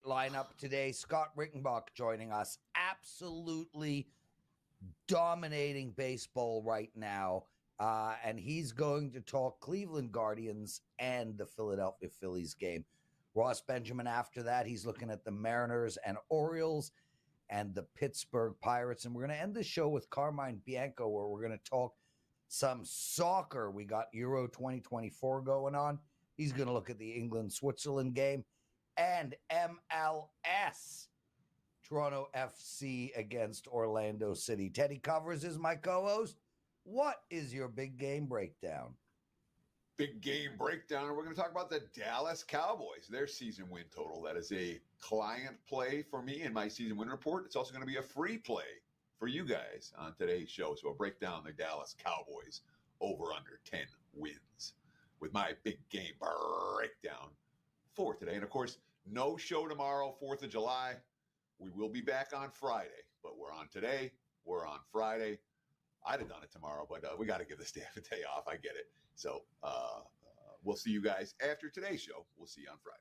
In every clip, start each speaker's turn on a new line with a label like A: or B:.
A: lineup today. Scott Rickenbach joining us. Absolutely dominating baseball right now. And he's going to talk Cleveland Guardians and the Philadelphia Phillies game. Ross Benjamin after that, he's looking at the Mariners and Orioles and the Pittsburgh Pirates. And we're going to end the show with Carmine Bianco, where we're going to talk some soccer. We got Euro 2024 going on. He's going to look at the England-Switzerland game and MLS. Toronto FC against Orlando City. Teddy Covers is my co-host. What is your big game breakdown?
B: Big game breakdown. We're going to talk about the Dallas Cowboys, their season win total. That is a client play for me in my season win report. It's also going to be a free play for you guys on today's show. So I'll break down the Dallas Cowboys over under 10 wins with my big game breakdown for today. And of course, no show tomorrow, 4th of July. We will be back on Friday, but we're on today. We're on Friday. I'd have done it tomorrow, but we got to give the staff a day off. I get it. So we'll see you guys after today's show. We'll see you on Friday.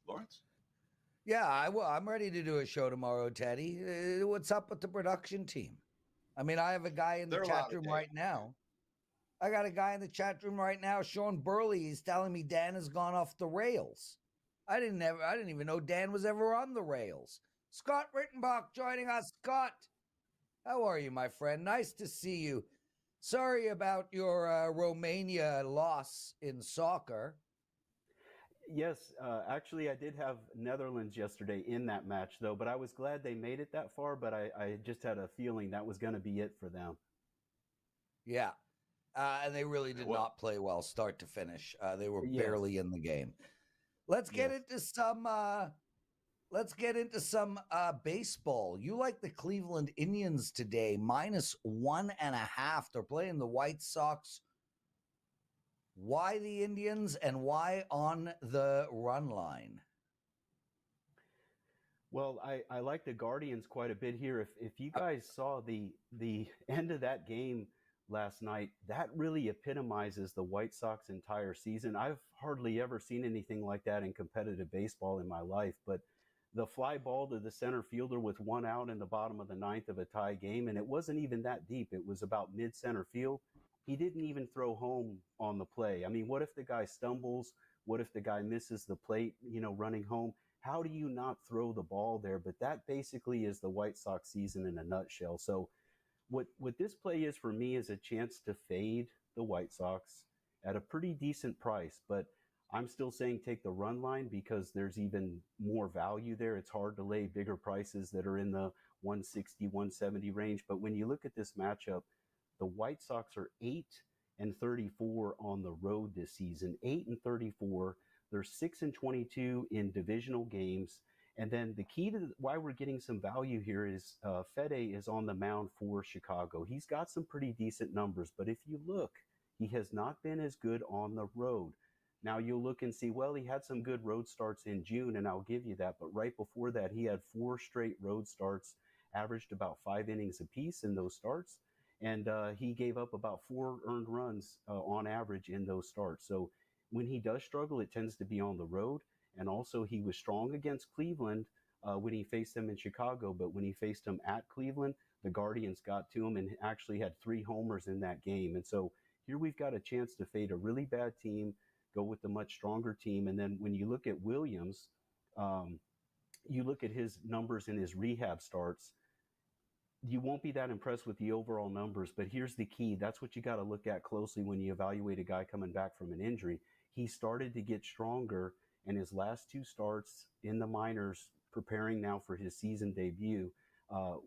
B: Lawrence?
A: Yeah, I'm ready to do a show tomorrow, Teddy. What's up with the production team? I mean, I have a guy in the chat room right now. I got a guy in the chat room right now, Sean Burley. He's telling me Dan has gone off the rails. I didn't even know Dan was ever on the rails. Scott Rickenbach joining us. Scott, how are you, my friend? Nice to see you. Sorry about your Romania loss in soccer.
C: Yes, actually, I did have Netherlands yesterday in that match, though, but I was glad they made it that far, but I just had a feeling that was going to be it for them.
A: Yeah, and they really did not play well start to finish. They were barely in the game. Let's get into some baseball. You like the Cleveland Indians today, -1.5. They're playing the White Sox. Why the Indians and why on the run line?
C: Well, I like the Guardians quite a bit here. If you guys saw the end of that game last night, that really epitomizes the White Sox entire season. I've hardly ever seen anything like that in competitive baseball in my life, but the fly ball to the center fielder with one out in the bottom of the ninth of a tie game, and it wasn't even that deep. It was about mid-center field. He didn't even throw home on the play. I mean, what if the guy stumbles? What if the guy misses the plate, running home? How do you not throw the ball there? But that basically is the White Sox season in a nutshell. So what this play is for me is a chance to fade the White Sox at a pretty decent price. But I'm still saying take the run line because there's even more value there. It's hard to lay bigger prices that are in the 160, 170 range. But when you look at this matchup, the White Sox are 8-34 on the road this season. 8-34. They're 6-22 in divisional games. And then the key to why we're getting some value here is Fede is on the mound for Chicago. He's got some pretty decent numbers, but if you look, he has not been as good on the road. Now you'll look and see, well, he had some good road starts in June, and I'll give you that. But right before that, he had 4 straight road starts, averaged about 5 innings apiece in those starts. And he gave up about 4 earned runs on average in those starts. So when he does struggle, it tends to be on the road. And also he was strong against Cleveland when he faced them in Chicago. But when he faced them at Cleveland, the Guardians got to him and actually had 3 homers in that game. And so here we've got a chance to fade a really bad team, go with the much stronger team. And then when you look at Williams, you look at his numbers in his rehab starts, you won't be that impressed with the overall numbers, but here's the key. That's what you got to look at closely when you evaluate a guy coming back from an injury. He started to get stronger, and his last 2 starts in the minors, preparing now for his season debut,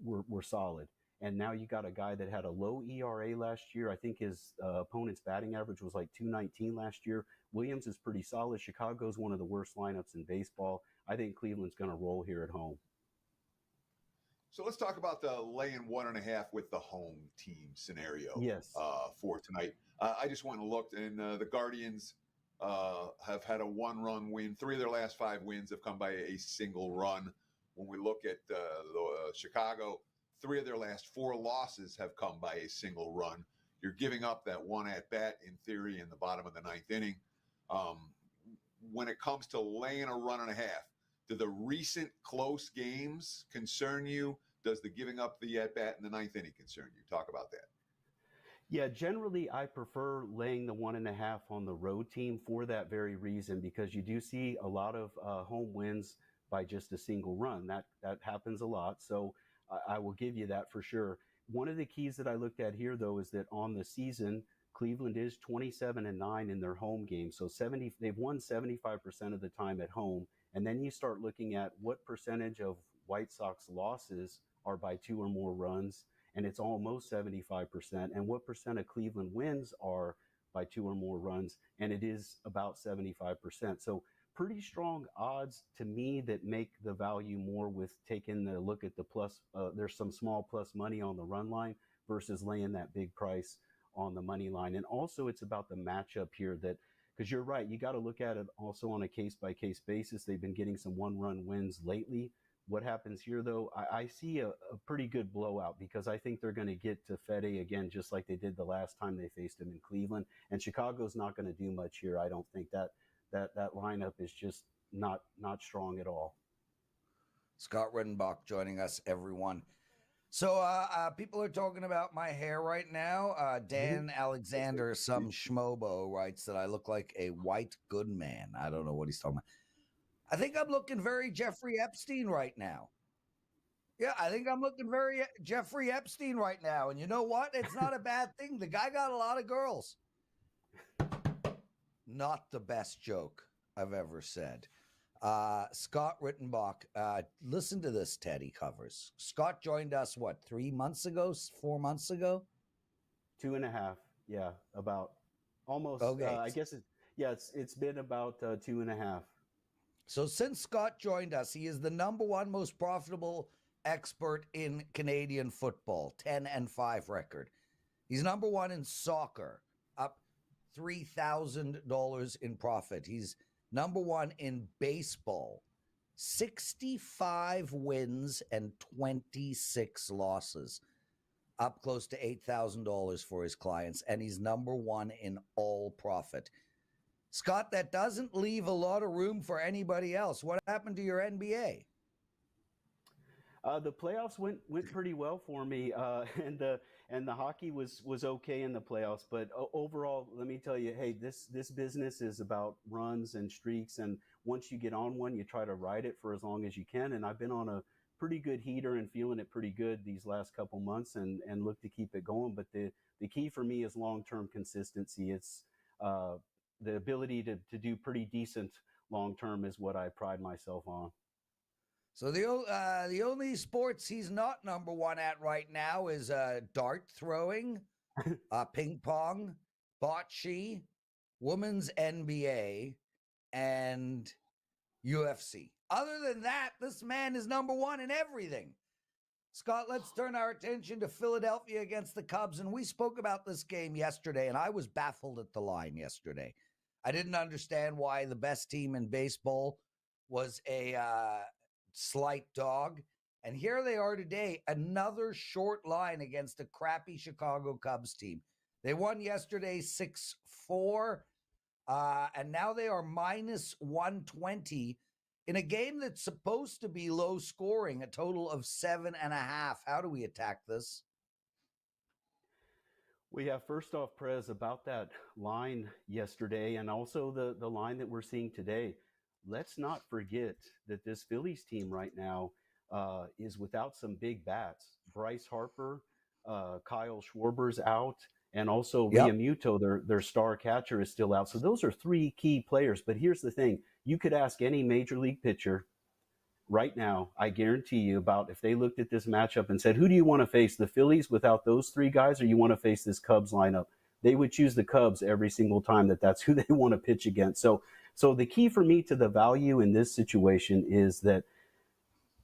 C: were solid. And now you got a guy that had a low ERA last year. I think his opponent's batting average was like 219 last year. Williams is pretty solid. Chicago's one of the worst lineups in baseball. I think Cleveland's going to roll here at home.
B: So let's talk about the laying 1.5 with the home team scenario.
C: Yes.
B: For tonight. I just went and looked, and the Guardians have had a 1-run win. 3 of their last 5 wins have come by a single run. When we look at Chicago, 3 of their last 4 losses have come by a single run. You're giving up that 1 at bat in theory in the bottom of the 9th inning. When it comes to laying a 1.5, Do the recent close games concern you? Does the giving up the at-bat in the ninth inning concern you? Talk about that.
C: Yeah, generally I prefer laying the 1.5 on the road team for that very reason, because you do see a lot of home wins by just a single run. That happens a lot. So I will give you that for sure. One of the keys that I looked at here, though, is that on the season, Cleveland is 27-9 in their home games. So they've won 75% of the time at home. And then you start looking at what percentage of White Sox losses are by 2 or more runs, and it's almost 75%. And what percent of Cleveland wins are by 2 or more runs, and it is about 75%. So pretty strong odds to me that make the value more with taking the look at the plus. There's some small plus money on the run line versus laying that big price on the money line. And also it's about the matchup here, that because you're right, you got to look at it also on a case-by-case basis. They've been getting some one-run wins lately. What happens here, though, I see a pretty good blowout, because I think they're going to get to Fede again, just like they did the last time they faced him in Cleveland. And Chicago's not going to do much here. I don't think that lineup is just not strong at all.
A: Scott Rickenbach joining us, everyone. So people are talking about my hair right now. Dan Alexander, some schmobo, writes that I look like a white good man. I don't know what he's talking about. I think I'm looking very Jeffrey Epstein right now. Yeah, I think I'm looking very Jeffrey Epstein right now. And you know what? It's not a bad thing. The guy got a lot of girls. Not the best joke I've ever said. Scott Rickenbach, listen to this, Teddy Covers. Scott joined us, 3 months ago, 4 months ago?
C: 2.5. Yeah, about almost.
A: Okay.
C: I guess it's been about 2.5.
A: So since Scott joined us, he is the number one most profitable expert in Canadian football, 10-5 record. He's number one in soccer, up $3,000 in profit. He's number one in baseball, 65 wins and 26 losses, up close to $8,000 for his clients. And he's number one in all profit. Scott, that doesn't leave a lot of room for anybody else. What happened to your NBA?
C: The playoffs went pretty well for me, and the hockey was okay in the playoffs. But overall, let me tell you, hey, this business is about runs and streaks, and once you get on one, you try to ride it for as long as you can. And I've been on a pretty good heater and feeling it pretty good these last couple months, and look to keep it going. But the key for me is long-term consistency. It's the ability to do pretty decent long-term is what I pride myself on.
A: So the only sports he's not number one at right now is dart throwing, ping pong, bocce, women's NBA, and UFC. Other than that, this man is number one in everything. Scott, let's turn our attention to Philadelphia against the Cubs. And we spoke about this game yesterday, and I was baffled at the line yesterday. I didn't understand why the best team in baseball was a slight dog. And here they are today, another short line against a crappy Chicago Cubs team. They won yesterday 6-4, and now they are minus 120 in a game that's supposed to be low scoring, a total of 7.5. How do we attack this?
C: Well, yeah, first off, Prez, about that line yesterday and also the line that we're seeing today, let's not forget that this Phillies team right now is without some big bats. Bryce Harper, Kyle Schwarber's out, and also Realmuto, their star catcher, is still out. So those are three key players. But here's the thing. You could ask any major league pitcher right now, I guarantee you, about if they looked at this matchup and said, who do you want to face, the Phillies without those three guys, or you want to face this Cubs lineup? They would choose the Cubs every single time that's who they want to pitch against. So the key for me to the value in this situation is that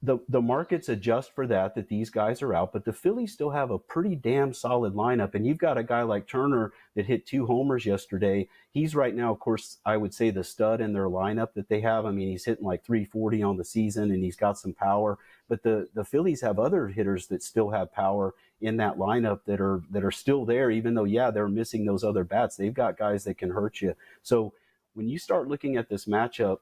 C: the markets adjust for that these guys are out, but the Phillies still have a pretty damn solid lineup. And you've got a guy like Turner that hit 2 homers yesterday. He's right now, of course, I would say the stud in their lineup that they have. I mean, he's hitting like 340 on the season, and he's got some power. But the Phillies have other hitters that still have power in that lineup that are still there, even though, they're missing those other bats. They've got guys that can hurt you. So when you start looking at this matchup,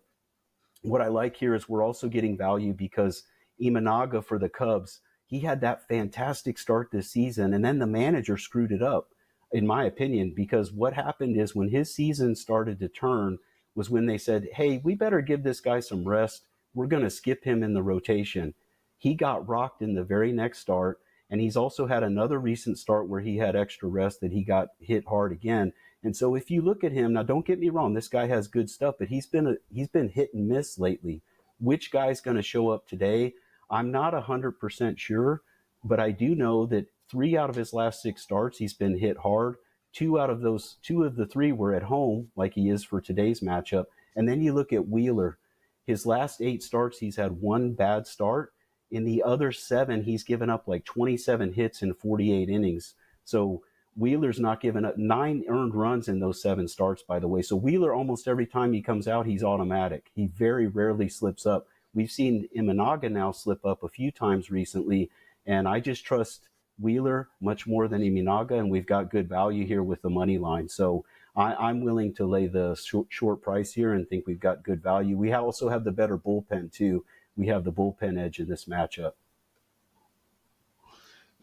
C: what I like here is we're also getting value because Imanaga for the Cubs, he had that fantastic start this season, and then the manager screwed it up, in my opinion, because what happened is when his season started to turn was when they said, hey, we better give this guy some rest. We're going to skip him in the rotation. He got rocked in the very next start, and he's also had another recent start where he had extra rest that he got hit hard again. And so if you look at him, now don't get me wrong, this guy has good stuff, but he's been hit and miss lately. Which guy's going to show up today? I'm not 100% sure, but I do know that 3 out of his last 6 starts, he's been hit hard. 2 of the 3 were at home, like he is for today's matchup. And then you look at Wheeler. His last 8 starts, he's had 1 bad start. In the other 7, he's given up like 27 hits in 48 innings. So Wheeler's not given up 9 earned runs in those 7 starts, by the way. So Wheeler, almost every time he comes out, he's automatic. He very rarely slips up. We've seen Imanaga now slip up a few times recently, and I just trust Wheeler much more than Imanaga, and we've got good value here with the money line. So I'm willing to lay the short price here and think we've got good value. We also have the better bullpen, too. We have the bullpen edge in this matchup.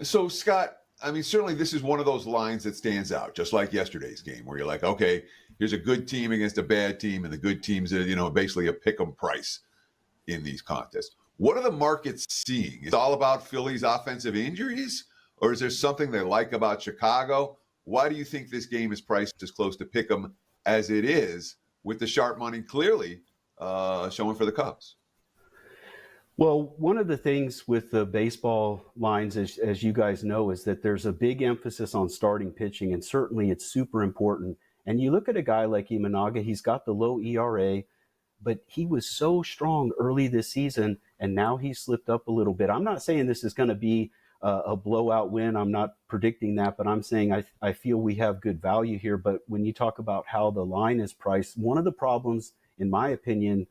B: So, Scott, I mean, certainly this is one of those lines that stands out, just like yesterday's game, where you're like, okay, here's a good team against a bad team, and the good team's basically a pick-em price in these contests. What are the markets seeing? It's all about Phillies' offensive injuries, or is there something they like about Chicago? Why do you think this game is priced as close to pick-em as it is, with the sharp money clearly showing for the Cubs?
C: Well, one of the things with the baseball lines, as you guys know, is that there's a big emphasis on starting pitching, and certainly it's super important. And you look at a guy like Imanaga, he's got the low ERA, but he was so strong early this season, and now he's slipped up a little bit. I'm not saying this is going to be a blowout win. I'm not predicting that, but I'm saying I feel we have good value here. But when you talk about how the line is priced, one of the problems, in my opinion,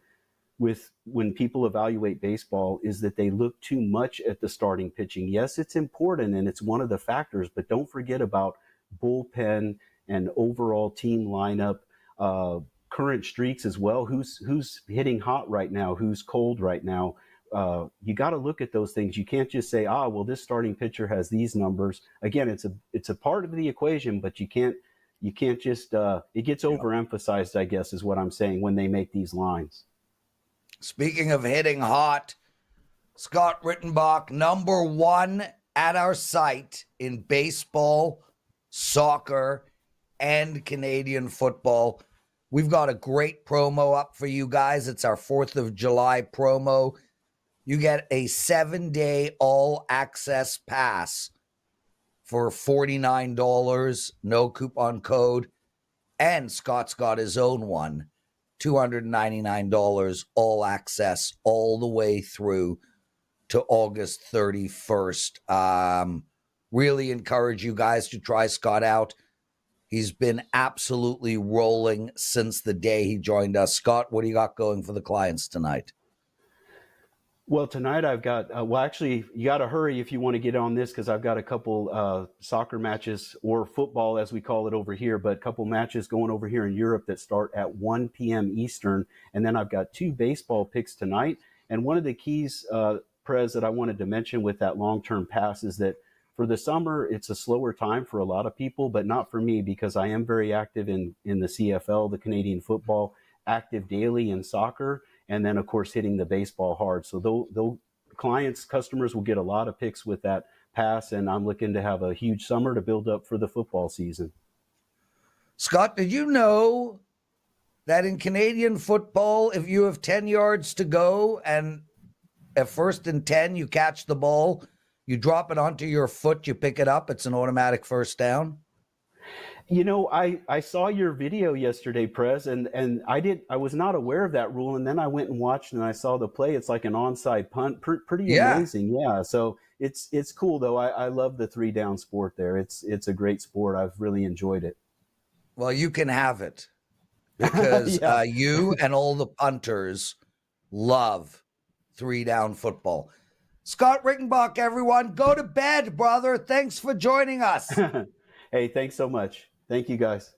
C: with when people evaluate baseball is that they look too much at the starting pitching. Yes, it's important and it's one of the factors, but don't forget about bullpen and overall team lineup, current streaks as well. Who's hitting hot right now? Who's cold right now? You got to look at those things. You can't just say, well, this starting pitcher has these numbers. Again, it's a part of the equation, but you can't just it gets overemphasized, I guess, is what I'm saying when they make these lines.
A: Speaking of hitting hot, Scott Rickenbach, number 1 at our site in baseball, soccer, and Canadian football. We've got a great promo up for you guys. It's our 4th of July promo. You get a 7-day all-access pass for $49, no coupon code. And Scott's got his own one. $299 all access all the way through to August 31st. Really encourage you guys to try Scott out. He's been absolutely rolling since the day he joined us. Scott, what do you got going for the clients tonight?
C: Well, tonight I've got, actually, you got to hurry if you want to get on this because I've got a couple soccer matches, or football as we call it over here, but a couple matches going over here in Europe that start at 1 p.m. Eastern. And then I've got 2 baseball picks tonight. And one of the keys, Prez, that I wanted to mention with that long-term pass is that for the summer, it's a slower time for a lot of people, but not for me because I am very active in the CFL, the Canadian football, active daily in soccer, and then, of course, hitting the baseball hard. So those customers will get a lot of picks with that pass, and I'm looking to have a huge summer to build up for the football season.
A: Scott, did you know that in Canadian football, if you have 10 yards to go and at 1st and 10, you catch the ball, you drop it onto your foot, you pick it up, it's an automatic first down?
C: You know, I saw your video yesterday, Prez, and I was not aware of that rule, and then I went and watched and I saw the play. It's like an onside punt, pretty amazing. Yeah, so it's cool though. I love the 3-down sport there. It's a great sport. I've really enjoyed it.
A: Well, you can have it because you and all the punters love 3-down football. Scott Rickenbach, everyone, go to bed, brother. Thanks for joining us.
C: Hey, thanks so much. Thank you, guys.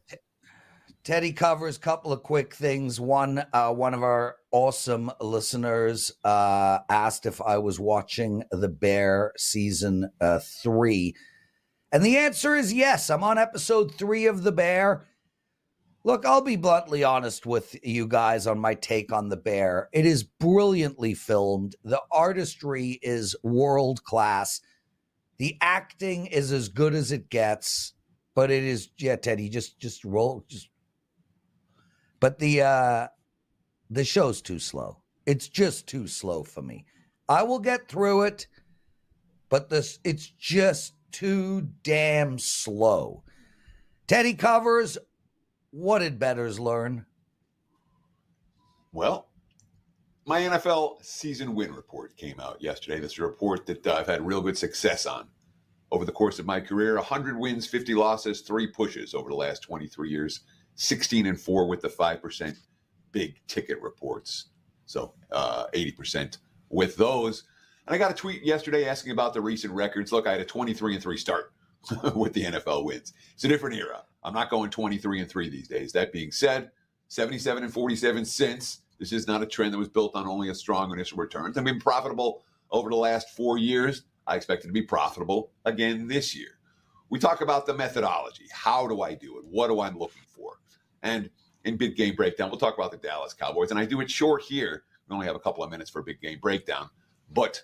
A: Teddy covers a couple of quick things. One of our awesome listeners asked if I was watching The Bear season 3. And the answer is yes. I'm on episode 3 of The Bear. Look, I'll be bluntly honest with you guys on my take on The Bear. It is brilliantly filmed. The artistry is world class. The acting is as good as it gets. But it is, yeah, Teddy, just roll. But the show's too slow. It's just too slow for me. I will get through it, but it's just too damn slow. Teddy covers. What did bettors learn?
B: Well, my NFL season win report came out yesterday. This is a report that I've had real good success on over the course of my career. 100 wins, 50 losses, 3 pushes over the last 23 years. 16-4 with the 5% big ticket reports. So 80% with those. And I got a tweet yesterday asking about the recent records. Look, I had a 23-3 start with the NFL wins. It's a different era. I'm not going 23-3 these days. That being said, 77-47 since. This is not a trend that was built on only a strong initial returns. I've been profitable over the last 4 years. I expect it to be profitable again this year. We talk about the methodology. How do I do it? What do I looking for? And in Big Game Breakdown, we'll talk about the Dallas Cowboys. And I do it short here. We only have a couple of minutes for a Big Game Breakdown. But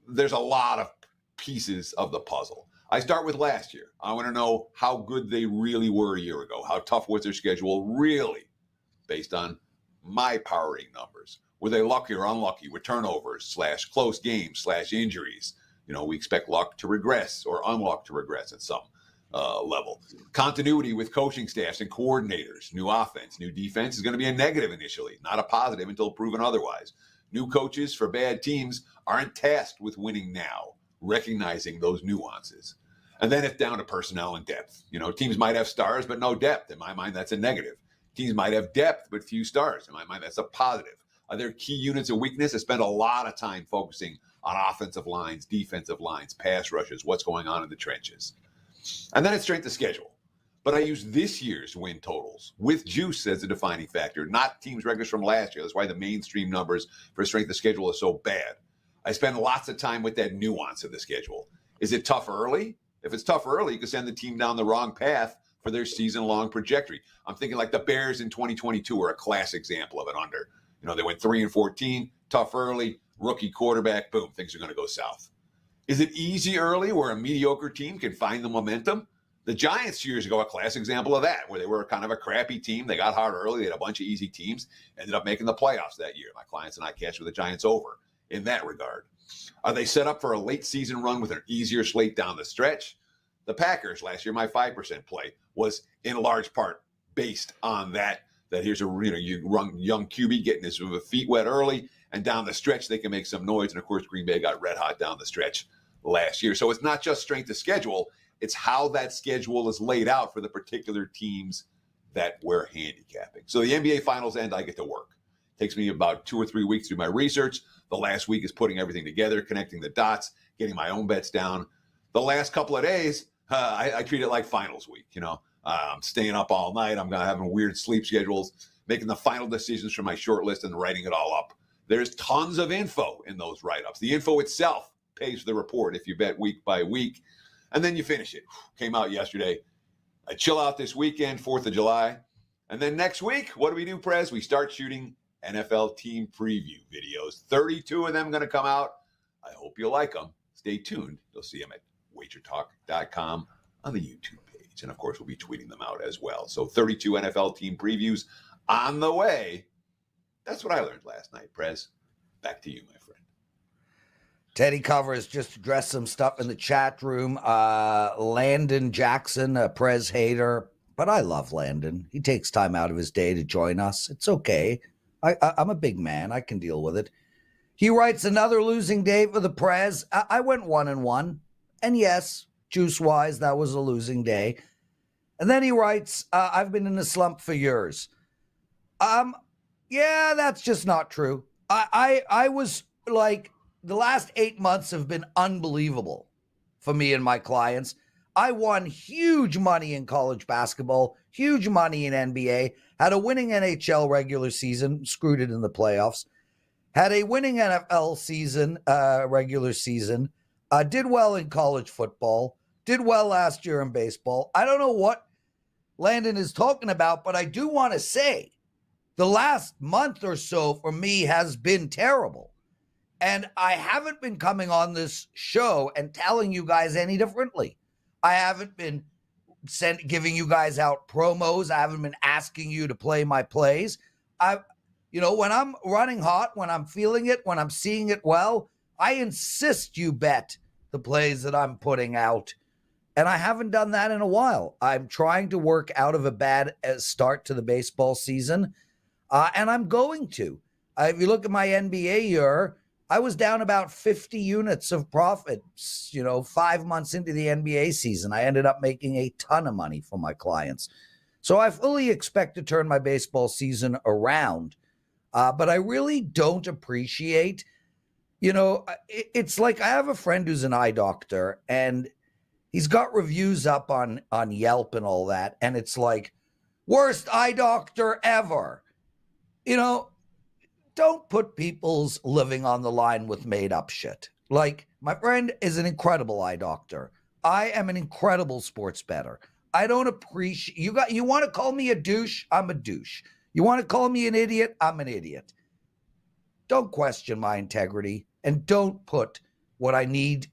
B: there's a lot of pieces of the puzzle. I start with last year. I want to know how good they really were a year ago. How tough was their schedule really based on my powering numbers? Were they lucky or unlucky with turnovers / close games / injuries? You know, we expect luck to regress or unluck to regress at some level. Continuity with coaching staffs and coordinators. New offense, new defense is going to be a negative initially, not a positive until proven otherwise. New coaches for bad teams aren't tasked with winning now, recognizing those nuances. And then it's down to personnel and depth. You know, teams might have stars, but no depth. In my mind, that's a negative. Teams might have depth, but few stars. In my mind, that's a positive. Are there key units of weakness? I spend a lot of time focusing on offensive lines, defensive lines, pass rushes, what's going on in the trenches. And then it's strength of schedule. But I use this year's win totals with juice as a defining factor, not teams' records from last year. That's why the mainstream numbers for strength of schedule are so bad. I spend lots of time with that nuance of the schedule. Is it tough early? If it's tough early, you can send the team down the wrong path for their season-long trajectory. I'm thinking like the Bears in 2022 are a class example of an under. You know, they went 3-14, tough early, rookie quarterback, boom, things are going to go south. Is it easy early where a mediocre team can find the momentum? The Giants years ago, a class example of that, where they were kind of a crappy team. They got hot early. They had a bunch of easy teams, ended up making the playoffs that year. My clients and I cashed with the Giants over in that regard. Are they set up for a late season run with an easier slate down the stretch? The Packers last year, my 5% play was in large part based on that here's a young QB getting his feet wet early, and down the stretch they can make some noise. And of course, Green Bay got red hot down the stretch last year. So it's not just strength of schedule, it's how that schedule is laid out for the particular teams that we're handicapping. So the NBA Finals end, I get to work. It takes me about 2 or 3 weeks to do my research. The last week is putting everything together, connecting the dots, getting my own bets down. The last couple of days, I treat it like finals week. You know, I'm staying up all night. I'm having weird sleep schedules, making the final decisions for my short list and writing it all up. There's tons of info in those write-ups. The info itself pays for the report if you bet week by week, and then you finish it. Came out yesterday. I chill out this weekend, 4th of July. And then next week, what do we do, Prez? We start shooting NFL team preview videos. 32 of them going to come out. I hope you like them. Stay tuned. You'll see them at WagerTalk.com on the YouTube page. And, of course, we'll be tweeting them out as well. So 32 NFL team previews on the way. That's what I learned last night, Prez. Back to you, my friend.
A: Teddy covers just addressed some stuff in the chat room. Landon Jackson, a Prez hater, but I love Landon. He takes time out of his day to join us. It's okay. I'm a big man. I can deal with it. He writes, another losing day for the Prez. I went 1-1. And yes, juice-wise, that was a losing day. And then he writes, I've been in a slump for years. Yeah, that's just not true. I was like, the last 8 months have been unbelievable for me and my clients. I won huge money in college basketball, huge money in NBA, had a winning NHL regular season, screwed it in the playoffs, had a winning NFL season, regular season, did well in college football, did well last year in baseball. I don't know what Landon is talking about, but I do want to say the last month or so for me has been terrible. And I haven't been coming on this show and telling you guys any differently. I haven't been giving you guys out promos. I haven't been asking you to play my plays. When I'm running hot, when I'm feeling it, when I'm seeing it well, I insist you bet the plays that I'm putting out. And I haven't done that in a while. I'm trying to work out of a bad start to the baseball season. And I'm going to. If you look at my NBA year, I was down about 50 units of profits, 5 months into the NBA season. I ended up making a ton of money for my clients. So I fully expect to turn my baseball season around. But I really don't appreciate, it's like I have a friend who's an eye doctor, and he's got reviews up on Yelp and all that. And it's like, worst eye doctor ever. Don't put people's living on the line with made up shit. Like, my friend is an incredible eye doctor. I am an incredible sports bettor. I don't appreciate you want to call me a douche? I'm a douche. You want to call me an idiot? I'm an idiot. Don't question my integrity, and don't put what I need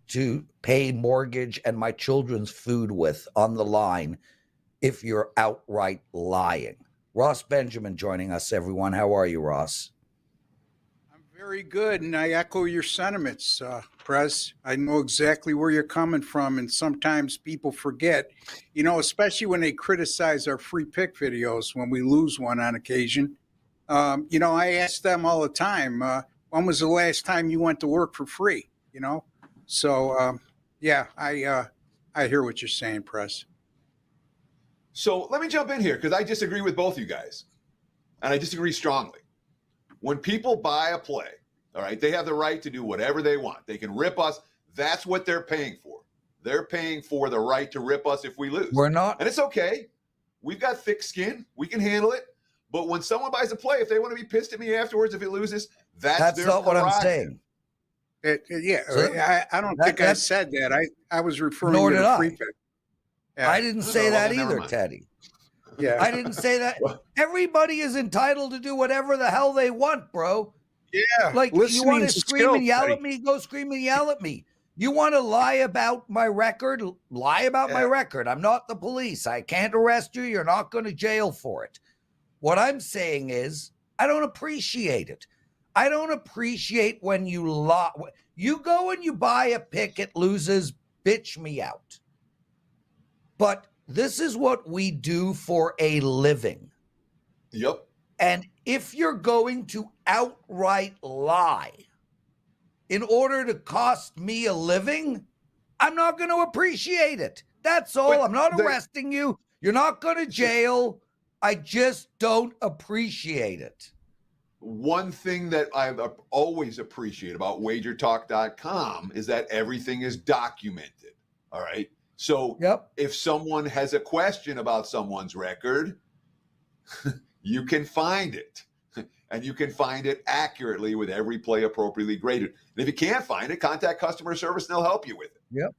A: to pay mortgage and my children's food with on the line if you're outright lying. Ross Benjamin joining us, everyone. How are you, Ross?
D: I'm very good, and I echo your sentiments, Prez. I know exactly where you're coming from, and sometimes people forget, especially when they criticize our free pick videos when we lose one on occasion. I ask them all the time, when was the last time you went to work for free? So, I hear what you're saying, Prez.
B: So let me jump in here because I disagree with both you guys, and I disagree strongly. When people buy a play, all right, they have the right to do whatever they want. They can rip us. That's what they're paying for. They're paying for the right to rip us if we lose.
A: We're not.
B: And it's okay. We've got thick skin. We can handle it. But when someone buys a play, if they want to be pissed at me afterwards if it loses, that's their
A: not what I'm saying.
D: I don't think I said that. I was referring
A: to
D: the free pick.
A: Yeah. I didn't say that either, Teddy.
D: Yeah,
A: I didn't say that. Everybody is entitled to do whatever the hell they want, bro.
D: Yeah.
A: Like, you want to scream and yell at me? Go scream and yell at me. You want to lie about my record? Lie about my record. I'm not the police. I can't arrest you. You're not going to jail for it. What I'm saying is, I don't appreciate it. I don't appreciate when you lie. You go and you buy a pick, it loses, bitch me out. But this is what we do for a living.
B: Yep.
A: And if you're going to outright lie in order to cost me a living, I'm not going to appreciate it. That's all.
B: But
A: I'm not arresting you. You're not going to jail. I just don't appreciate it.
B: One thing that I've always appreciated about WagerTalk.com is that everything is documented. All right. So if someone has a question about someone's record, you can find it. And you can find it accurately with every play appropriately graded. And if you can't find it, contact customer service and they'll help you with it.
A: Yep.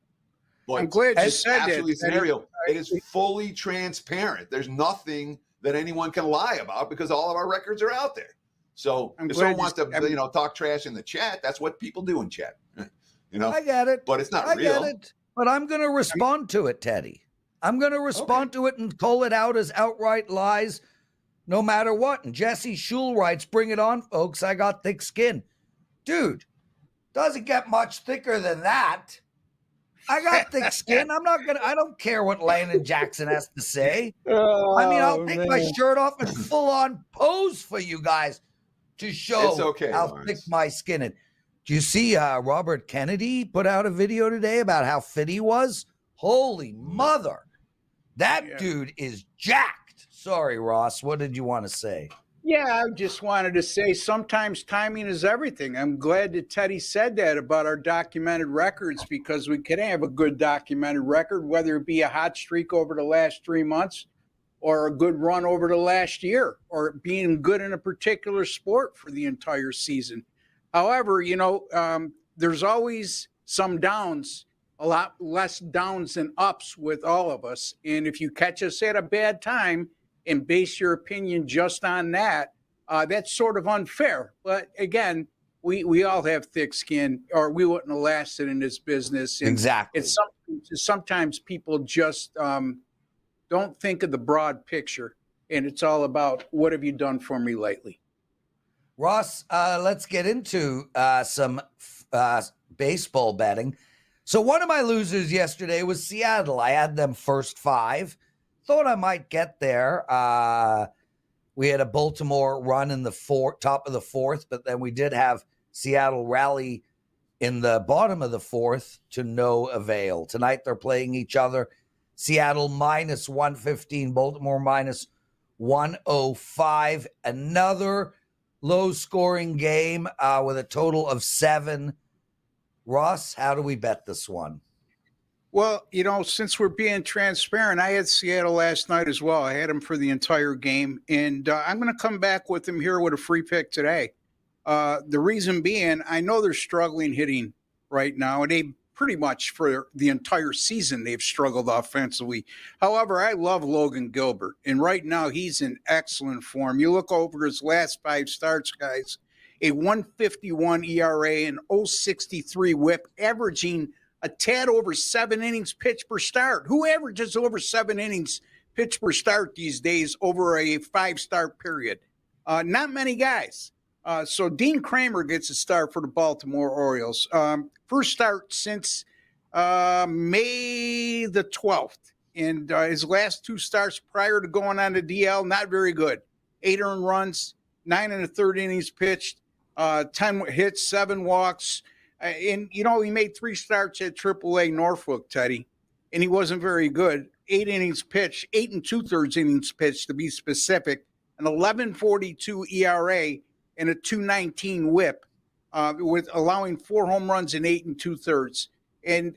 B: But
D: I'm glad you said that.
B: Absolutely scenario. It is fully transparent. There's nothing that anyone can lie about because all of our records are out there. So if someone wants to, talk trash in the chat, that's what people do in chat.
A: I get it.
B: But it's not real.
A: I get it. But I'm going to respond to it, Teddy. I'm going to respond to it and call it out as outright lies no matter what. And Jesse Schul writes, bring it on, folks. I got thick skin. Dude, doesn't get much thicker than that. I got thick skin. I don't care what Landon Jackson has to say. I'll take my shirt off and full on pose for you guys to show how thick my skin is. Do you see Robert Kennedy put out a video today about how fit he was? Holy mother. That dude is jacked. Sorry, Ross. What did you want to say?
D: Yeah, I just wanted to say sometimes timing is everything. I'm glad that Teddy said that about our documented records, because we can have a good documented record, whether it be a hot streak over the last 3 months or a good run over the last year, or being good in a particular sport for the entire season. However, there's always some downs, a lot less downs than ups with all of us. And if you catch us at a bad time and base your opinion just on that, that's sort of unfair. But again, we all have thick skin, or we wouldn't have lasted in this business. And
A: Exactly.
D: sometimes people just don't think of the broad picture, and it's all about what have you done for me lately.
A: Ross, let's get into some baseball betting. So one of my losers yesterday was Seattle. I had them first 5. Thought I might get there. We had a Baltimore run in the top of the 4th, but then we did have Seattle rally in the bottom of the 4th to no avail. Tonight they're playing each other. Seattle minus 115, Baltimore minus 105. Another low-scoring game with a total of 7. Ross, how do we bet this one?
D: Well, since we're being transparent, I had Seattle last night as well. I had them for the entire game, and I'm going to come back with them here with a free pick today. The reason being, I know they're struggling hitting right now, and they pretty much for the entire season they've struggled offensively. However, I love Logan Gilbert, and right now he's in excellent form. You look over his last 5 starts, guys, a 1.51 ERA and 0.63 WHIP, averaging a tad over 7 innings pitched per start. Who averages over 7 innings pitched per start these days over a 5-start period? Not many guys. So Dean Kramer gets a start for the Baltimore Orioles. First start since May the 12th. And his last 2 starts prior to going on to DL, not very good. 8 earned runs, 9 1/3 innings pitched, 10 hits, 7 walks. And, he made 3 starts at AAA Norfolk, Teddy, and he wasn't very good. 8 innings pitched, 8 2/3 innings pitched to be specific, an 11.42 ERA and a 2.19 WHIP, with allowing 4 home runs in 8 2/3. And,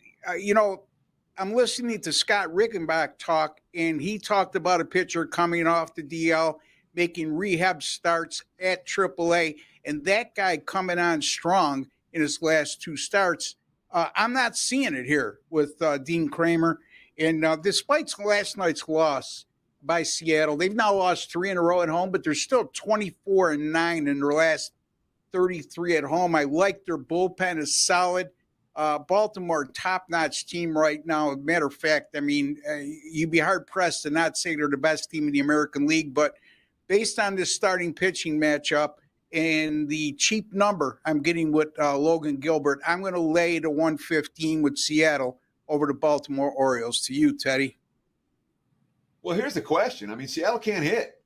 D: I'm listening to Scott Rickenbach talk, and he talked about a pitcher coming off the DL, making rehab starts at AAA, and that guy coming on strong in his last 2 starts. I'm not seeing it here with Dean Kramer. And despite last night's loss by Seattle, they've now lost 3 in a row at home, but they're still 24-9 in their last 33 at home. I like their bullpen is solid. Baltimore, top-notch team right now. As a matter of fact, you'd be hard-pressed to not say they're the best team in the American League, but based on this starting pitching matchup, and the cheap number I'm getting with Logan Gilbert, I'm going to lay the 115 with Seattle over the Baltimore Orioles. To you, Teddy.
B: Well, here's the question. Seattle can't hit.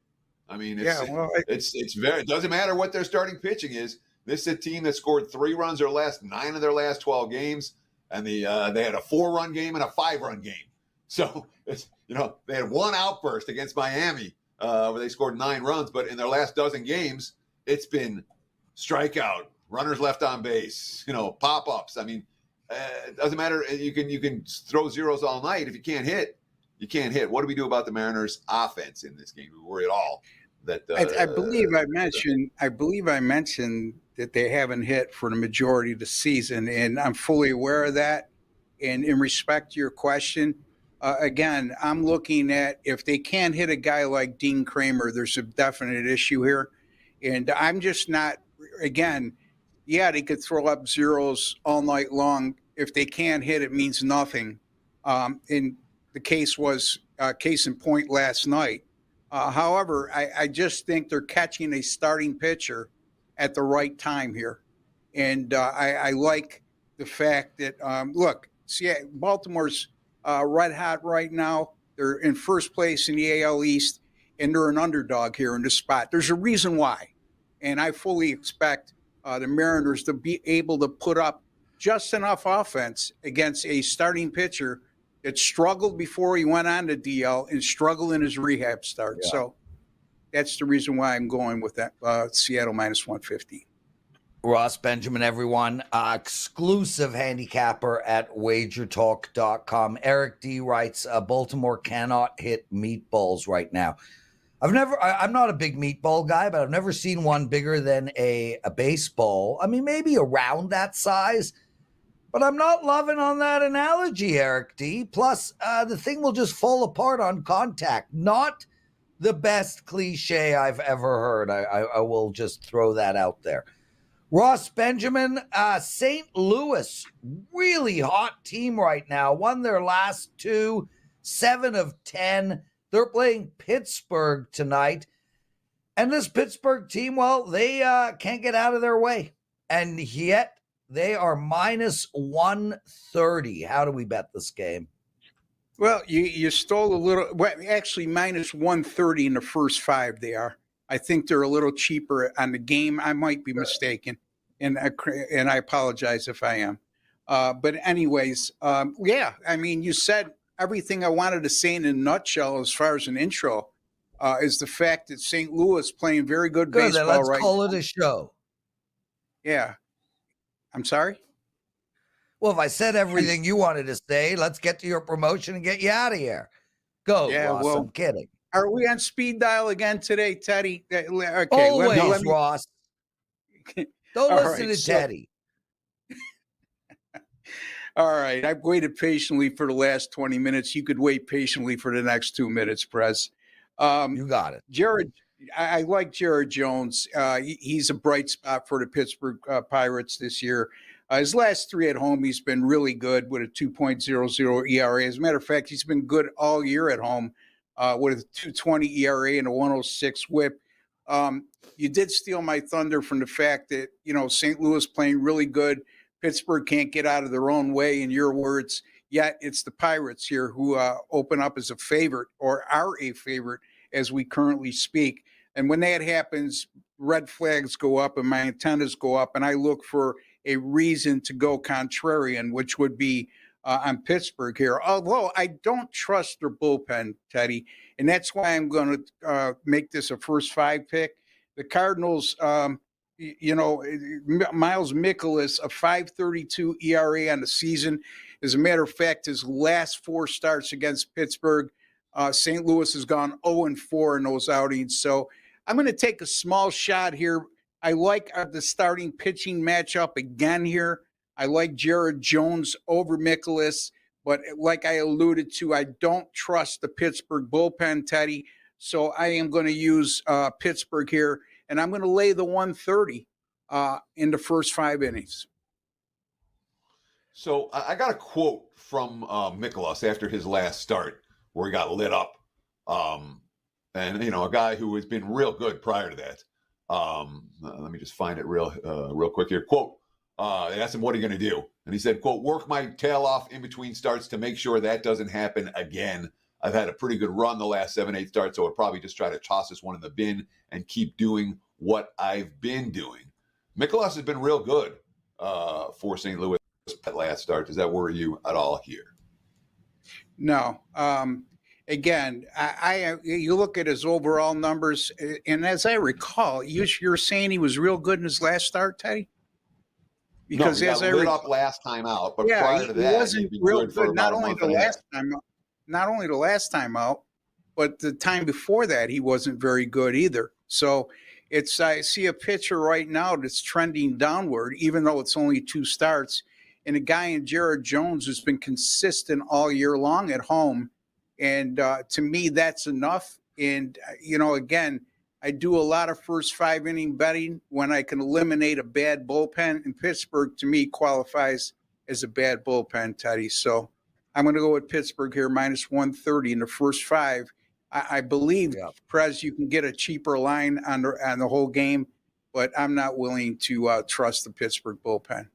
B: It doesn't matter what their starting pitching is. This is a team that scored 3 runs or less 9 of their last 12 games, and they had a 4-run game and a 5-run game. So they had 1 outburst against Miami where they scored 9 runs, but in their last dozen games, it's been strikeout, runners left on base, pop-ups. It doesn't matter. You can throw zeros all night. If you can't hit, you can't hit. What do we do about the Mariners' offense in this game? Do we worry at all? That
D: I believe I mentioned that they haven't hit for the majority of the season, and I'm fully aware of that. And in respect to your question, again, I'm looking at if they can't hit a guy like Dean Kramer, there's a definite issue here. And I'm just not, again, they could throw up zeros all night long. If they can't hit, it means nothing. And the case was case in point last night. However, I just think they're catching a starting pitcher at the right time here. And I like the fact that, Baltimore's red hot right now. They're in first place in the AL East, and they're an underdog here in this spot. There's a reason why. And I fully expect the Mariners to be able to put up just enough offense against a starting pitcher that struggled before he went on to DL and struggled in his rehab start.
A: Yeah.
D: So that's the reason why I'm going with that Seattle minus 150.
A: Ross Benjamin, everyone, exclusive handicapper at WagerTalk.com. Eric D writes, Baltimore cannot hit meatballs right now. I'm not a big meatball guy, but I've never seen one bigger than a baseball. I mean, maybe around that size, but I'm not loving on that analogy, Eric D. Plus, the thing will just fall apart on contact. Not the best cliche I've ever heard. I will just throw that out there. Ross Benjamin, St. Louis, really hot team right now. Won their last 2, 7 of 10. They're playing Pittsburgh tonight. And this Pittsburgh team, well, they can't get out of their way. And yet they are minus 130. How do we bet this game?
D: Well, you stole a little. Well, actually, minus 130 in the first 5 they are. I think they're a little cheaper on the game. I might be mistaken, and I apologize if I am. But anyways, yeah, I mean, you said everything I wanted to say in a nutshell as far as an intro is the fact that St. Louis playing very good baseball right now.
A: Let's call it a show.
D: Yeah. I'm sorry?
A: Well, if I said everything you wanted to say, let's get to your promotion and get you out of here. Go,
D: yeah,
A: Ross. I'm kidding.
D: Are we on speed dial again today, Teddy? Okay,
A: always, let me... Ross. Don't listen to Teddy.
D: All right. I've waited patiently for the last 20 minutes. You could wait patiently for the next 2 minutes, Prez.
A: You got it.
D: Jared, I like Jared Jones. He's a bright spot for the Pittsburgh Pirates this year. His last 3 at home, he's been really good with a 2.00 ERA. As a matter of fact, he's been good all year at home with a 2.20 ERA and a 1.06 WHIP. You did steal my thunder from the fact that, St. Louis playing really good. Pittsburgh can't get out of their own way, in your words. Yet it's the Pirates here who open up as a favorite, or are a favorite as we currently speak. And when that happens, red flags go up and my antennas go up, and I look for a reason to go contrarian, which would be on Pittsburgh here. Although I don't trust their bullpen, Teddy, and that's why I'm going to make this a first 5 pick. The Cardinals, Miles Mikolas, a 5.32 ERA on the season. As a matter of fact, his last 4 starts against Pittsburgh, St. Louis has gone 0-4 in those outings. So I'm going to take a small shot here. I like the starting pitching matchup again here. I like Jared Jones over Mikolas, but like I alluded to, I don't trust the Pittsburgh bullpen, Teddy. So I am going to use Pittsburgh here, and I'm going to lay the 130 in the first 5 innings.
B: So I got a quote from Mikolas after his last start where he got lit up. And, a guy who has been real good prior to that. Let me just find it real quick here. Quote, they asked him, what are you going to do? And he said, quote, work my tail off in between starts to make sure that doesn't happen again. I've had a pretty good run the last 7-8 starts, so I'll probably just try to toss this one in the bin and keep doing what I've been doing. Mikolas has been real good for St. Louis that last start. Does that worry you at all here?
D: No. Again, you look at his overall numbers, and as I recall, you're saying he was real good in his last start, Teddy?
B: Because he got lit up last time out, but prior to that,
D: he wasn't real good. Not only the last time out, but the time before that, he wasn't very good either. So I see a pitcher right now that's trending downward, even though it's only 2 starts, and a guy in Jared Jones who's been consistent all year long at home. And to me, that's enough. And, again, I do a lot of first 5 inning betting when I can eliminate a bad bullpen. And Pittsburgh, to me, qualifies as a bad bullpen, Teddy. So I'm going to go with Pittsburgh here, minus 130 in the first 5. I believe, Prez, you can get a cheaper line on the whole game, but I'm not willing to trust the Pittsburgh bullpen.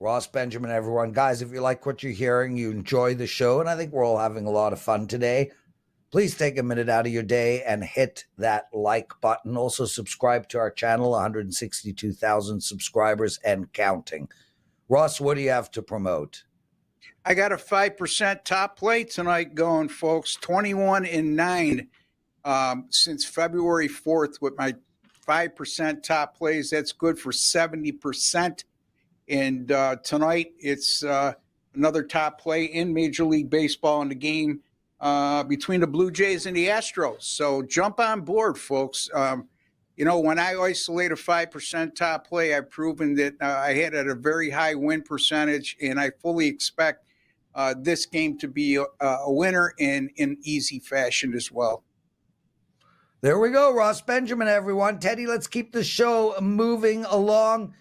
A: Ross Benjamin, everyone. Guys, if you like what you're hearing, you enjoy the show, and I think we're all having a lot of fun today, please take a minute out of your day and hit that like button. Also, subscribe to our channel, 162,000 subscribers and counting. Ross, what do you have to promote?
D: I got a 5% top play tonight going, folks. 21-9 since February 4th with my 5% top plays. That's good for 70%. And tonight it's another top play in Major League Baseball in the game between the Blue Jays and the Astros. So jump on board, folks. When I isolate a 5% top play, I've proven that I had at a very high win percentage, and I fully expect this game to be a winner in easy fashion as well.
A: There we go, Ross Benjamin, everyone. Teddy, let's keep the show moving along.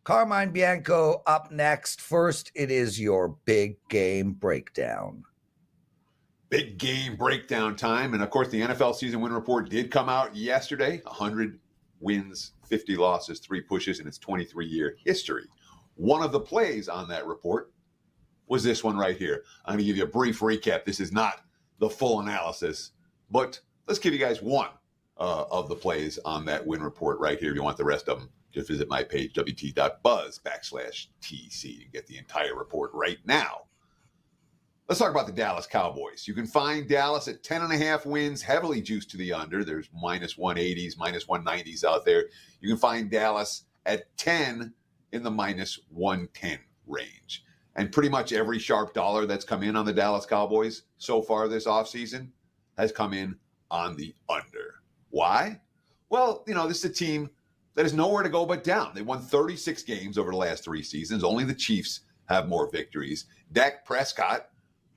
A: Carmine Bianco up next. First, it is your big game breakdown.
B: Big game breakdown time. And of course, the NFL season win report did come out yesterday. 100 wins, 50 losses, 3 pushes in its 23-year history. One of the plays on that report was this one right here. I'm going to give you a brief recap. This is not the full analysis, but let's give you guys one of the plays on that win report right here. If you want the rest of them, just visit my page, wt.buzz/TC. You can get the entire report right now. Let's talk about the Dallas Cowboys. You can find Dallas at 10.5 wins, heavily juiced to the under. There's minus 180s, minus 190s out there. You can find Dallas at 10 in the minus 110 range. And pretty much every sharp dollar that's come in on the Dallas Cowboys so far this offseason has come in on the under. Why? Well, this is a team that is nowhere to go but down. They won 36 games over the last 3 seasons. Only the Chiefs have more victories. Dak Prescott,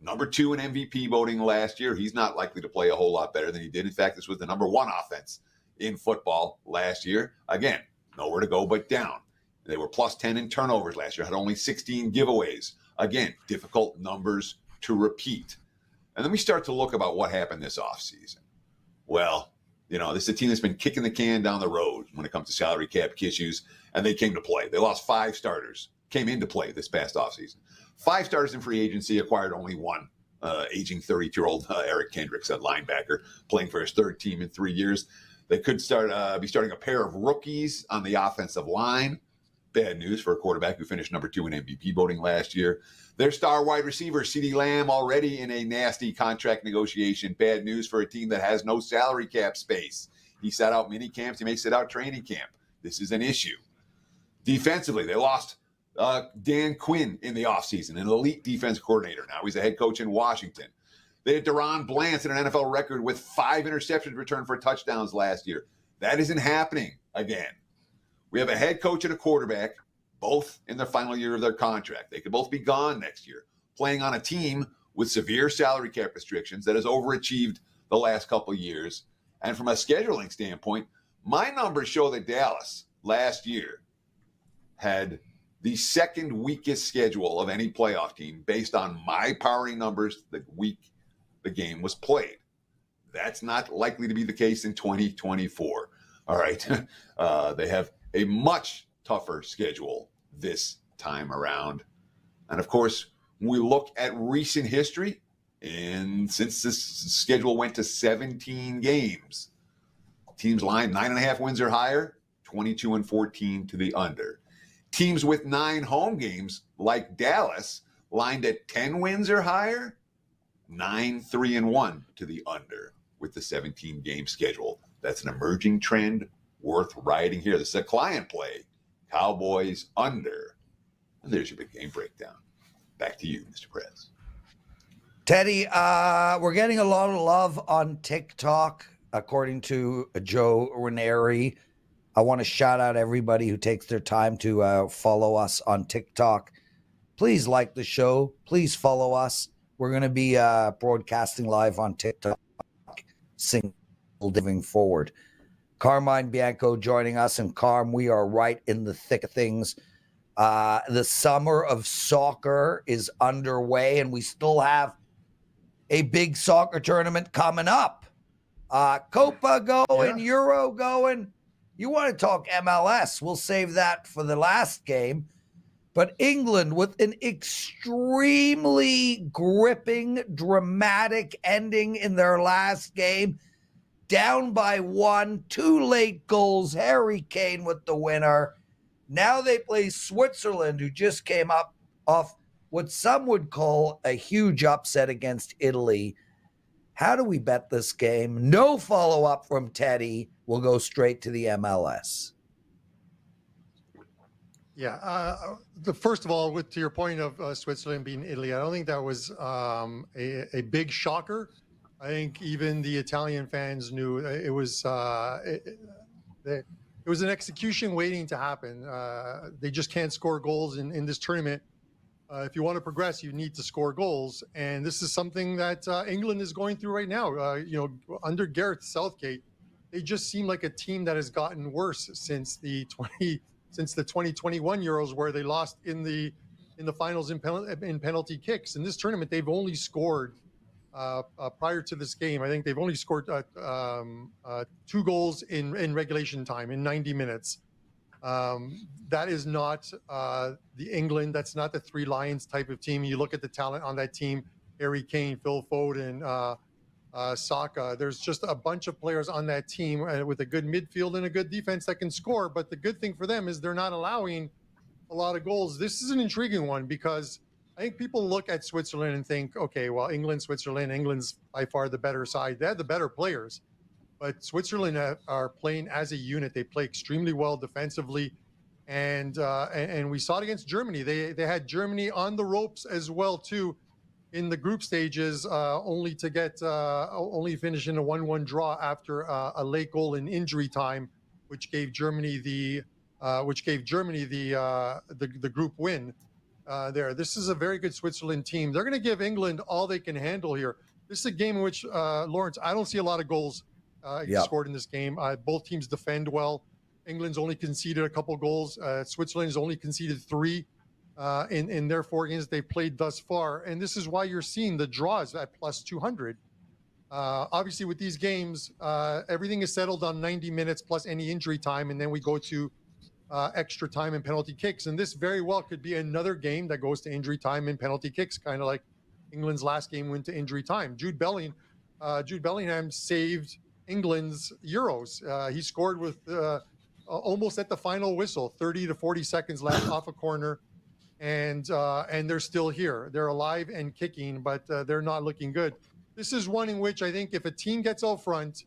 B: number 2 in MVP voting last year. He's not likely to play a whole lot better than he did. In fact, this was the number 1 offense in football last year. Again, nowhere to go but down. They were plus 10 in turnovers last year, had only 16 giveaways. Again, difficult numbers to repeat. And then we start to look about what happened this offseason. Well, this is a team that's been kicking the can down the road when it comes to salary cap issues, and they came to play. They lost 5 starters, came into play this past offseason. 5 starters in free agency, acquired only 1, aging 32-year-old Eric Kendricks, a linebacker, playing for his 3rd team in 3 years. They could be starting a pair of rookies on the offensive line. Bad news for a quarterback who finished number 2 in MVP voting last year. Their star wide receiver, CeeDee Lamb, already in a nasty contract negotiation. Bad news for a team that has no salary cap space. He sat out mini camps. He may sit out training camp. This is an issue. Defensively, they lost Dan Quinn in the offseason, an elite defense coordinator. Now he's a head coach in Washington. They had Deron Bland set an NFL record with 5 interceptions returned for touchdowns last year. That isn't happening again. We have a head coach and a quarterback, both in the final year of their contract. They could both be gone next year, playing on a team with severe salary cap restrictions that has overachieved the last couple of years. And from a scheduling standpoint, my numbers show that Dallas last year had the 2nd weakest schedule of any playoff team based on my powering numbers the week the game was played. That's not likely to be the case in 2024. All right. They have a much tougher schedule this time around. And of course, when we look at recent history, and since this schedule went to 17 games, teams lined 9.5 wins or higher, 22-14 to the under. Teams with 9 home games, like Dallas, lined at 10 wins or higher, 9-3-1 to the under with the 17-game schedule. That's an emerging trend worth riding here. This is a client play. Cowboys under. And there's your big game breakdown. Back to you, Mr. Prez.
A: Teddy, we're getting a lot of love on TikTok, according to Joe Ranieri. I want to shout out everybody who takes their time to follow us on TikTok. Please like the show. Please follow us. We're going to be broadcasting live on TikTok, moving forward. Carmine Bianco joining us. And Carm, we are right in the thick of things. The summer of soccer is underway, and we still have a big soccer tournament coming up. Copa going, yeah. Euro going. You want to talk MLS, we'll save that for the last game. But England, with an extremely gripping, dramatic ending in their last game, down by 1, 2 late goals, Harry Kane with the winner. Now they play Switzerland, who just came up off what some would call a huge upset against Italy. How do we bet this game? No follow-up from Teddy. We'll go straight to the MLS.
E: Yeah. First of all, to your point of Switzerland beating Italy, I don't think that was a big shocker. I think even the Italian fans knew it was it was an execution waiting to happen. They just can't score goals in this tournament. If you want to progress, you need to score goals, and this is something that England is going through right now. Under Gareth Southgate, they just seem like a team that has gotten worse since the 2021 Euros, where they lost in the finals in penalty kicks. In this tournament, they've only scored prior to this game. I think they've only scored 2 goals in regulation time in 90 minutes. That is not the England. That's not the Three Lions type of team. You look at the talent on that team: Harry Kane, Phil Foden, Saka. There's just a bunch of players on that team with a good midfield and a good defense that can score. But the good thing for them is they're not allowing a lot of goals. This is an intriguing one because I think people look at Switzerland and think, okay, well, England, Switzerland, England's by far the better side. They have the better players. But Switzerland are playing as a unit. They play extremely well defensively. And we saw it against Germany. They had Germany on the ropes as well, too, in the group stages, only to finish in a 1-1 draw after a late goal in injury time, which gave Germany the group win there. This is a very good Switzerland team. They're going to give England all they can handle here. This is a game in which, Lawrence, I don't see a lot of goals scored in this game. Both teams defend well. England's only conceded a couple goals. Switzerland has only conceded 3 in their 4 games they've played thus far. And this is why you're seeing the draws at plus 200. Obviously, with these games, everything is settled on 90 minutes plus any injury time, and then we go to extra time and penalty kicks. And this very well could be another game that goes to injury time and penalty kicks, kind of like England's last game went to injury time. Jude Bellingham saved England's Euros. He scored with almost at the final whistle, 30 to 40 seconds left off a corner, and they're still here. They're alive and kicking, but they're not looking good. This is one in which I think if a team gets out front,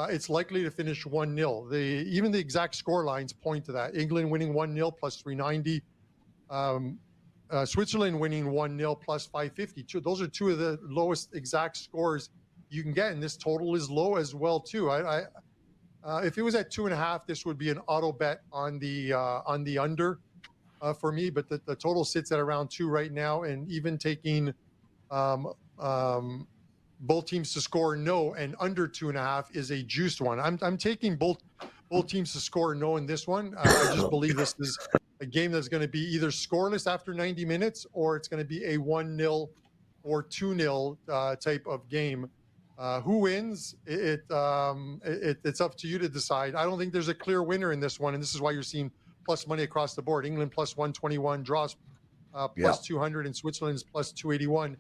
E: it's likely to finish 1-0. Even the exact score lines point to that. England winning 1-0 plus 390. Switzerland winning 1-0 plus 550. Those are 2 of the lowest exact scores you can get, and this total is low as well too. If it was at 2.5, this would be an auto bet on the under for me. But the total sits at around 2 right now, and even taking both teams to score no and under 2.5 is a juiced one. I'm taking both teams to score no in this one. I just believe this is a game that's going to be either scoreless after 90 minutes or it's going to be a 1-0 or 2-0 type of game. Who wins? It's up to you to decide. I don't think there's a clear winner in this one, and this is why you're seeing plus money across the board. England plus 121, draws plus 200, and Switzerland's plus 281.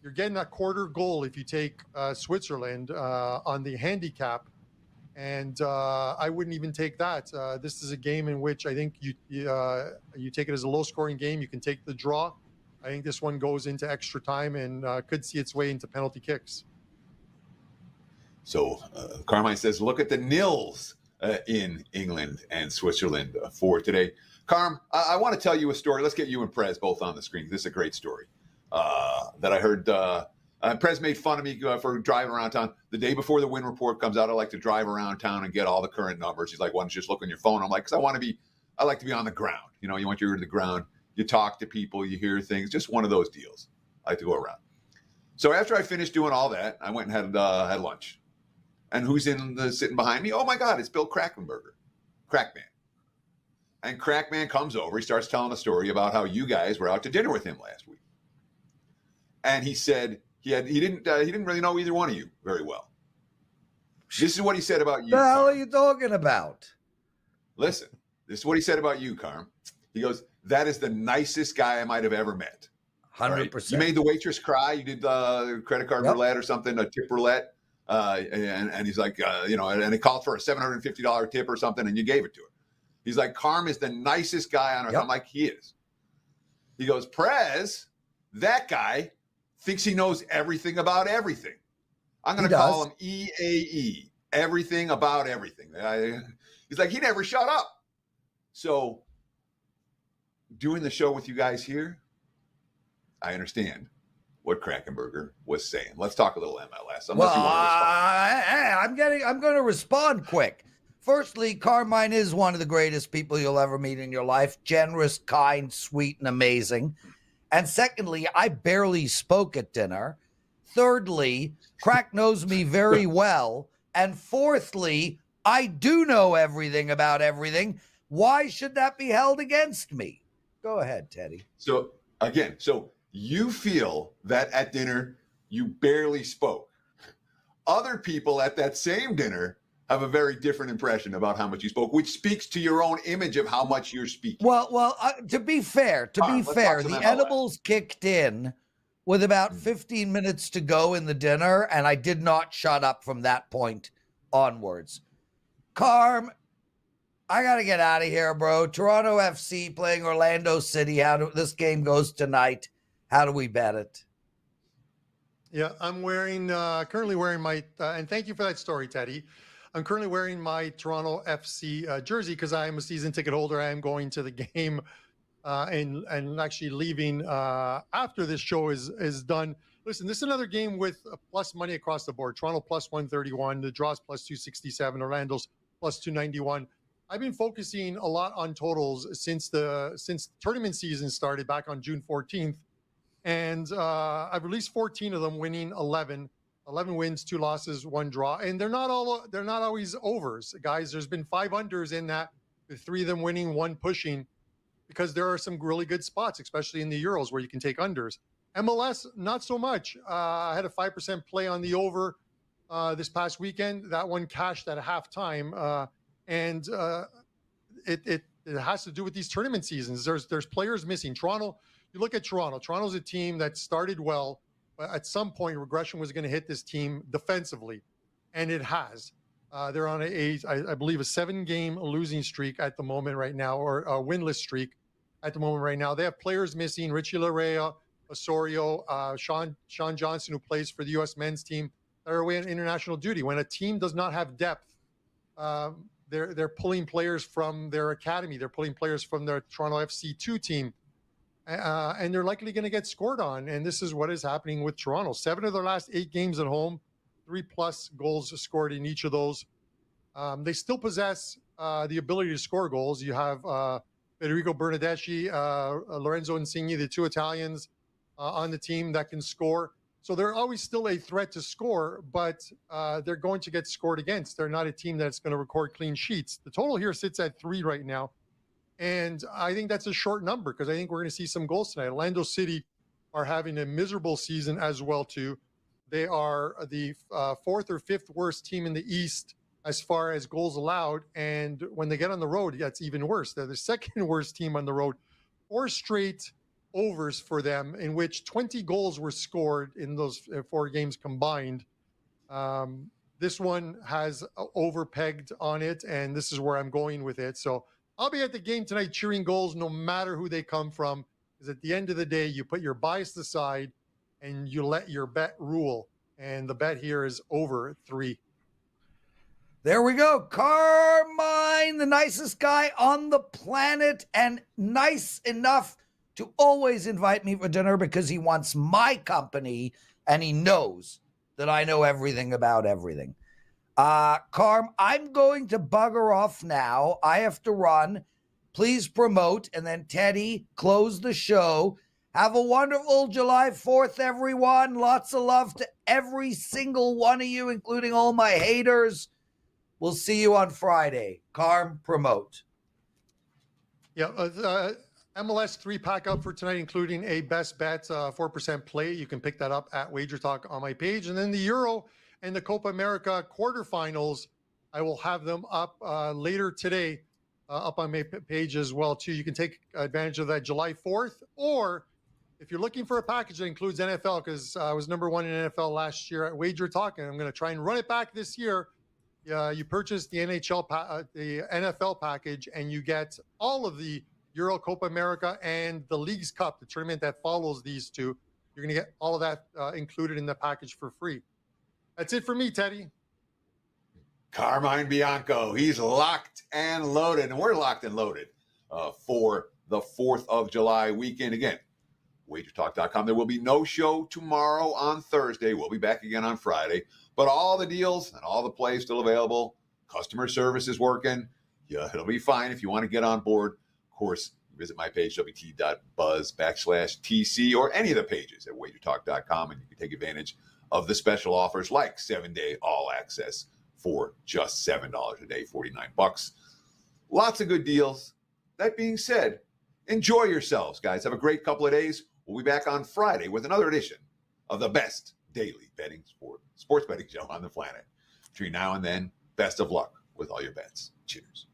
E: You're getting a quarter goal if you take Switzerland on the handicap, and I wouldn't even take that. This is a game in which I think you take it as a low-scoring game. You can take the draw. I think this one goes into extra time and could see its way into penalty kicks.
B: So Carmine says, look at the nils in England and Switzerland for today. Carm, I want to tell you a story. Let's get you and Prez both on the screen. This is a great story that I heard. Prez made fun of me for driving around town. The day before the win report comes out, I like to drive around town and get all the current numbers. He's like, why don't you just look on your phone? I'm like, because I like to be on the ground. You want your ear to the ground. You talk to people, you hear things. Just one of those deals. I like to go around. So after I finished doing all that, I went and had lunch. And who's sitting behind me? Oh my God, it's Bill Crackman. And Crackman comes over. He starts telling a story about how you guys were out to dinner with him last week. And he said he didn't really know either one of you very well. This is what he said about you.
A: What the hell are you talking about?
B: Listen, this is what he said about you, Carm. He goes, that is the nicest guy I might have ever met.
A: 100%.
B: Right? You made the waitress cry. You did credit card roulette or something, a tip roulette. And he's like, and he called for a $750 tip or something, and you gave it to him. He's like, Carm is the nicest guy on earth. I'm like, he is. He goes, Prez, that guy thinks he knows everything about everything. I'm going to call him EAE, everything about everything. He's like, he never shut up. So doing the show with you guys here, I understand what Krackenberger was saying. Let's talk a little MLS. Unless you want to respond.
A: I'm going to respond quick. Firstly, Carmine is one of the greatest people you'll ever meet in your life. Generous, kind, sweet, and amazing. And secondly, I barely spoke at dinner. Thirdly, Crack knows me very well. And fourthly, I do know everything about everything. Why should that be held against me? Go ahead, Teddy.
B: So again, you feel that at dinner you barely spoke. Other people at that same dinner have a very different impression about how much you spoke, which speaks to your own image of how much you're speaking.
A: Well, to be fair, the edibles kicked in with about 15 minutes to go in the dinner, and I did not shut up from that point onwards. Carm, I got to get out of here, bro. Toronto FC playing Orlando City. This game goes tonight. How do we bet it?
E: Yeah, I'm currently wearing my, and thank you for that story, Teddy. I'm currently wearing my Toronto FC jersey because I am a season ticket holder. I am going to the game and actually leaving after this show is done. Listen, this is another game with plus money across the board. Toronto plus 131, the draws plus 267, Orlando's plus 291. I've been focusing a lot on totals since tournament season started back on June 14th. And I've released 14 of them, winning 11 wins, 2 losses, 1 draw. And they're not always overs, guys. There's been 5 unders in that, with 3 of them winning, 1 pushing, because there are some really good spots, especially in the Euros, where you can take unders. MLS, not so much. I had a 5% play on the over this past weekend. That one cashed at halftime. And it has to do with these tournament seasons. There's players missing. Toronto, you look at Toronto. Toronto's a team that started well, but at some point regression was going to hit this team defensively, and it has. They're on I believe a 7-game losing streak at the moment right now, or a winless streak at the moment right now. They have players missing: Richie Larea, Osorio, Sean Johnson, who plays for the U.S. men's team. They're away on international duty. When a team does not have depth, they're pulling players from their academy. They're pulling players from their Toronto FC2 team. And they're likely going to get scored on. And this is what is happening with Toronto. 7 of their last 8 games at home, 3+ goals scored in each of those. They still possess the ability to score goals. You have Federico Bernardeschi, Lorenzo Insigne, the 2 Italians on the team that can score. So they're always still a threat to score, but they're going to get scored against. They're not a team that's going to record clean sheets. The total here sits at 3 right now. And I think that's a short number because I think we're going to see some goals tonight. Orlando City are having a miserable season as well, too. They are the 4th or 5th worst team in the East as far as goals allowed. And when they get on the road, that's even worse. They're the 2nd worst team on the road. 4 straight overs for them, in which 20 goals were scored in those 4 games combined. This one has over-pegged on it, and this is where I'm going with it. So I'll be at the game tonight cheering goals no matter who they come from, because at the end of the day, you put your bias aside and you let your bet rule. And the bet here is over 3.
A: There we go. Carmine, the nicest guy on the planet, and nice enough to always invite me for dinner because he wants my company and he knows that I know everything about everything. Carm, I'm going to bugger off now. I have to run. Please promote, and then Teddy, close the show. Have a wonderful July 4th, everyone. Lots of love to every single one of you, including all my haters. We'll see you on Friday. Carm, promote.
E: Yeah, MLS 3-pack up for tonight, including a best bet 4% play. You can pick that up at WagerTalk on my page. And then the Euro and the Copa America quarterfinals, I will have them up later today, up on my page as well, too. You can take advantage of that July 4th, or if you're looking for a package that includes NFL, because I was number 1 in NFL last year at WagerTalk, and I'm going to try and run it back this year. You purchase the the NFL package, and you get all of the Euro, Copa America, and the Leagues Cup, the tournament that follows these two. You're going to get all of that included in the package for free. That's it for me, Teddy.
B: Carmine Bianco, he's locked and loaded, and we're locked and loaded for the 4th of July weekend. Again, WagerTalk.com. There will be no show tomorrow on Thursday. We'll be back again on Friday. But all the deals and all the plays still available. Customer service is working. Yeah, it'll be fine if you want to get on board. Of course, visit my page, wt.buzz/TC, or any of the pages at WagerTalk.com, and you can take advantage of the special offers like 7-day all access for just $7 a day, $49. Lots of good deals. That being said, enjoy yourselves, guys. Have a great couple of days. We'll be back on Friday with another edition of the best daily sports betting show on the planet. Between now and then, best of luck with all your bets. Cheers.